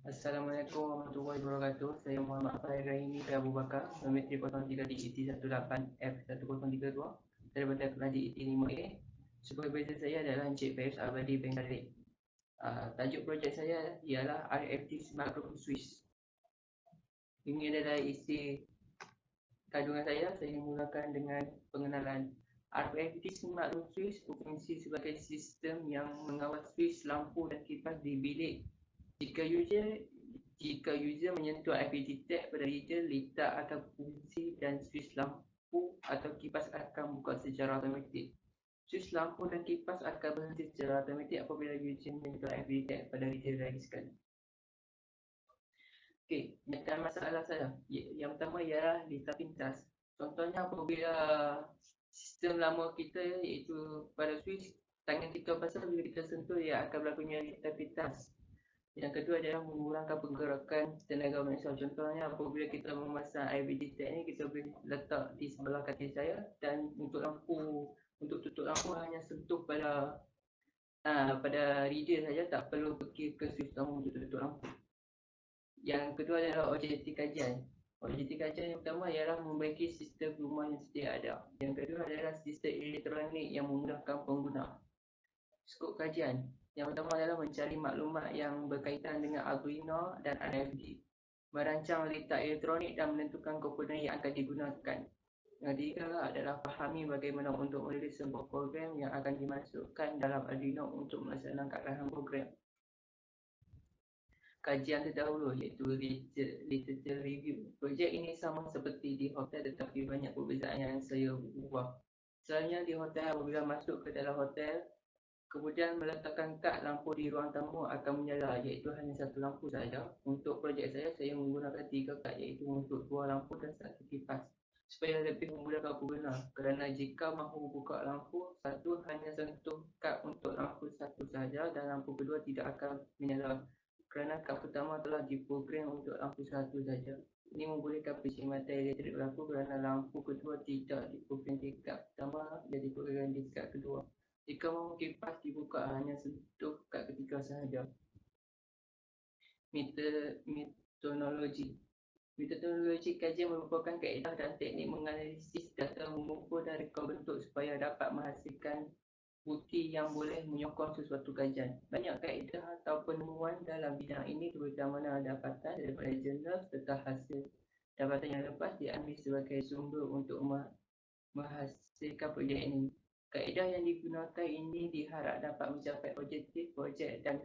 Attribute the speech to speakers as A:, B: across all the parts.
A: Assalamualaikum warahmatullahi wabarakatuh. Saya Muhammad Fahir Rahimi bin Abu Bakar, Menteri 03 DET 18F1032 daripada kelas DET 5A. Supervisor saya adalah Encik Faiz Abadi bin Khalid. Tajuk projek saya ialah RFT Smart Room Swiss. Ini adalah isi kandungan saya. Saya mulakan dengan pengenalan. RFT Smart Room Swiss berfungsi sebagai sistem yang mengawal switch lampu dan kipas di bilik jika user menyentuh IP detect pada reader, letak akan fungsi dan switch lampu atau kipas akan buka secara automatik. Switch lampu dan kipas akan berhenti secara automatik apabila user menyentuh IP detect pada reader lagi sekali. Okey, menyatakan masalah saya. Yang pertama ialah letak pintas. Contohnya apabila sistem lama kita iaitu pada switch, tangan kita basah bila kita sentuh ia akan berlakunya letak pintas. Yang kedua adalah mengurangkan pergerakan tenaga manusia. Contohnya apabila kita memasang IV detect ni, kita boleh letak di sebelah kaki saya dan untuk tutup lampu hanya sentuh pada reader saja, tak perlu pergi ke switch lampu untuk tutup lampu. Yang kedua adalah objektif kajian. Objektif kajian yang pertama ialah membaiki sistem rumah yang sedia ada. Yang kedua adalah sistem elektronik yang memudahkan pengguna. Skop kajian. Yang pertama adalah mencari maklumat yang berkaitan dengan Arduino dan RFD. Merancang letak elektronik dan menentukan komponen yang akan digunakan. Yang ketiga adalah fahami bagaimana untuk menulis sebuah program yang akan dimasukkan dalam Arduino untuk melaksanakan arahan program. Kajian terdahulu iaitu literature review. Projek ini sama seperti di hotel tetapi banyak perbezaan yang saya ubah. Selalunya di hotel apabila masuk ke dalam hotel, kemudian meletakkan kad lampu di ruang tamu akan menyala iaitu hanya satu lampu saja. Untuk projek saya menggunakan 3 kad iaitu untuk 2 lampu dan 1 kipas supaya lebih memudahkan pengguna. Kerana jika mahu buka lampu satu, hanya sentuh kad untuk lampu satu saja dan lampu kedua tidak akan menyala kerana kad pertama telah diprogram untuk lampu satu saja. Ini membolehkan perkhidmatan elektrik berlaku kerana lampu kedua tidak diprogram di kad pertama, jadi diprogram di kad kedua. Jika mahu kipas dibuka, hanya sentuh kad ketiga sahaja. Metodologi. Metodologi kajian merupakan kaedah dan teknik menganalisis data, mengumpul dan rekod bentuk supaya dapat menghasilkan bukti yang boleh menyokong sesuatu kajian. Banyak kaedah atau penemuan dalam bidang ini terutama dapatan daripada jurnal serta hasil dapatan yang lepas diambil sebagai sumber untuk menghasilkan projek ini. Kaedah yang digunakan ini diharap dapat mencapai objektif projek dan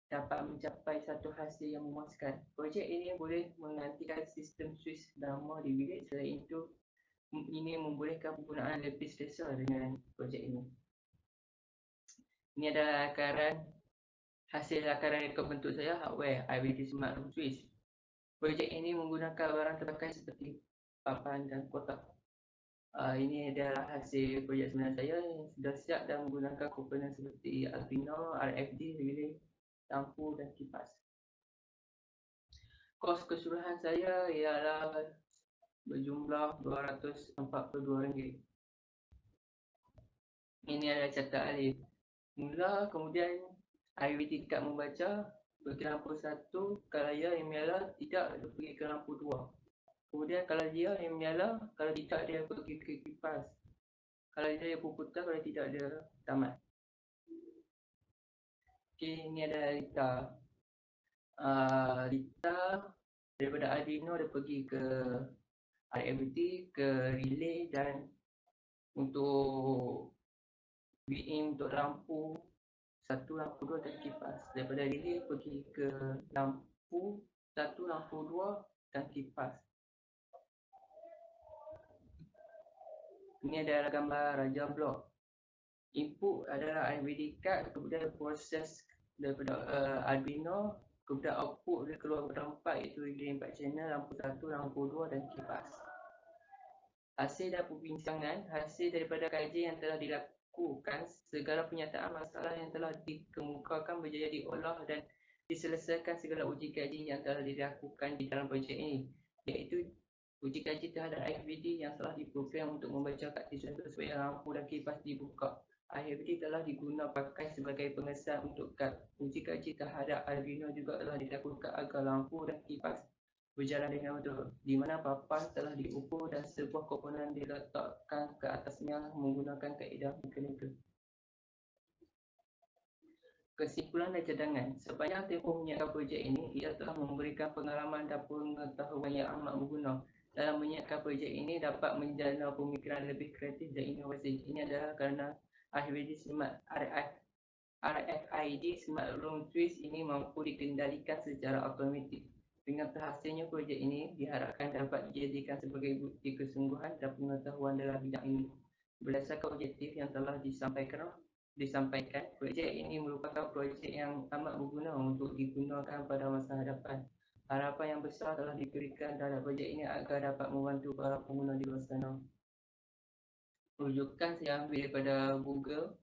A: dapat mencapai satu hasil yang memuaskan. Projek ini boleh menggantikan sistem switch lama di bilik. Selain itu, ini membolehkan penggunaan lebih selesa dengan projek ini. Ini adalah hasil akaran rekod bentuk saya, hardware IBT Smart Room Switch. Projek ini menggunakan barang terpakai seperti papan dan kotak. Ini adalah hasil projek sebenar saya yang sudah siap dan menggunakan komponen seperti Arduino, RFD, relay, lampu dan kipas. Kos keseluruhan saya ialah berjumlah RM242. Ini adalah catatan alif. Mula, kemudian IBT kad membaca, pergi lampu 1, kalau ya yang menyala, tidak, dia pergi ke lampu 2. Kemudian kalau dia yang menyala, kalau tidak dia pergi ke kipas. Kalau dia berputar, kalau tidak dia tamat. Okey, ini adalah Lita daripada Arduino dia pergi ke RFD, ke relay dan untuk VIN untuk lampu 1, lampu 2 dan kipas. Daripada relay pergi ke lampu 1, lampu 2 dan kipas. Ini adalah gambar raja blok. Input adalah IBD card, kemudian proses daripada Arduino, kemudian output dia keluar berempat iaitu relay 4 channel, lampu 1, lampu 2 dan kipas. Hasil dan perbincangan, hasil daripada kajian yang telah dilakukan, segala penyataan masalah yang telah dikemukakan berjaya diolah dan diselesaikan segala uji kaji yang telah dilakukan di dalam projek ini, iaitu uji kaji terhadap IBD yang telah diprogram untuk membaca kad tertentu supaya lampu dan kipas dibuka. IFD telah digunakan pakai sebagai pengesan untuk kad. Uji kaji terhadap Arduino juga telah dilakukan agar lampu dan kipas berjalan dengan betul, di mana papan telah diukur dan sebuah komponen diletakkan ke atasnya menggunakan kaedah mekanikal. Kesimpulan dan cadangan. Sepanjang tempoh menyiapkan projek ini, ia telah memberikan pengalaman dan pengetahuan yang amat berguna. Dalam menyiapkan projek ini dapat menjana pemikiran lebih kreatif dan inovasi. Ini adalah kerana RFID Smart Room Twist ini mampu dikendalikan secara automatik. Dengan terhasilnya projek ini diharapkan dapat dijadikan sebagai bukti kesungguhan dan pengetahuan dalam bidang ini. Berdasarkan objektif yang telah disampaikan, projek ini merupakan projek yang amat berguna untuk digunakan pada masa hadapan. Harapan yang besar telah diberikan dalam projek ini agar dapat membantu para pengguna di luar sana. Rujukan saya ambil daripada Google.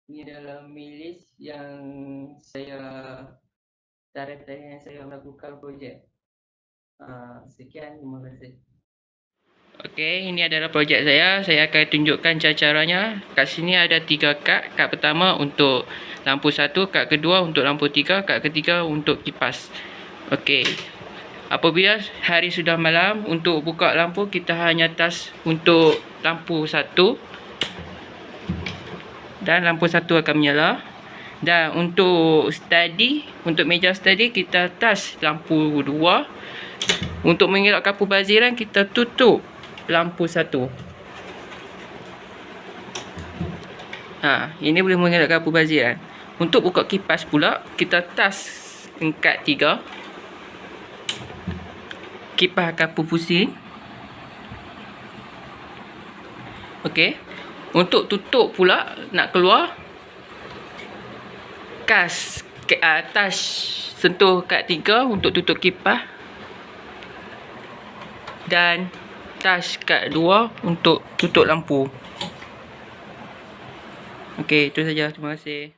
A: Ini adalah milis yang saya tarikh yang saya melakukan projek. Sekian, terima kasih. Okey, ini adalah projek saya. Saya akan tunjukkan caranya. Kat sini ada 3 kad. Kad pertama untuk lampu 1, kad kedua untuk lampu 3, kad ketiga untuk kipas. Okey. Apabila hari sudah malam, untuk buka lampu kita hanya tas untuk lampu 1 dan lampu 1 akan menyala. Dan untuk meja study kita tas lampu 2. Untuk mengelakkan pembaziran kita tutup lampu 1. Ini boleh mengelakkan pembaziran. Untuk buka kipas pula, kita tas kad 3. Kipas akan berpusing. Okey. Untuk tutup pula, nak keluar, tas sentuh kad 3 untuk tutup kipas. Dan tas kad 2 untuk tutup lampu. Okey, itu saja. Terima kasih.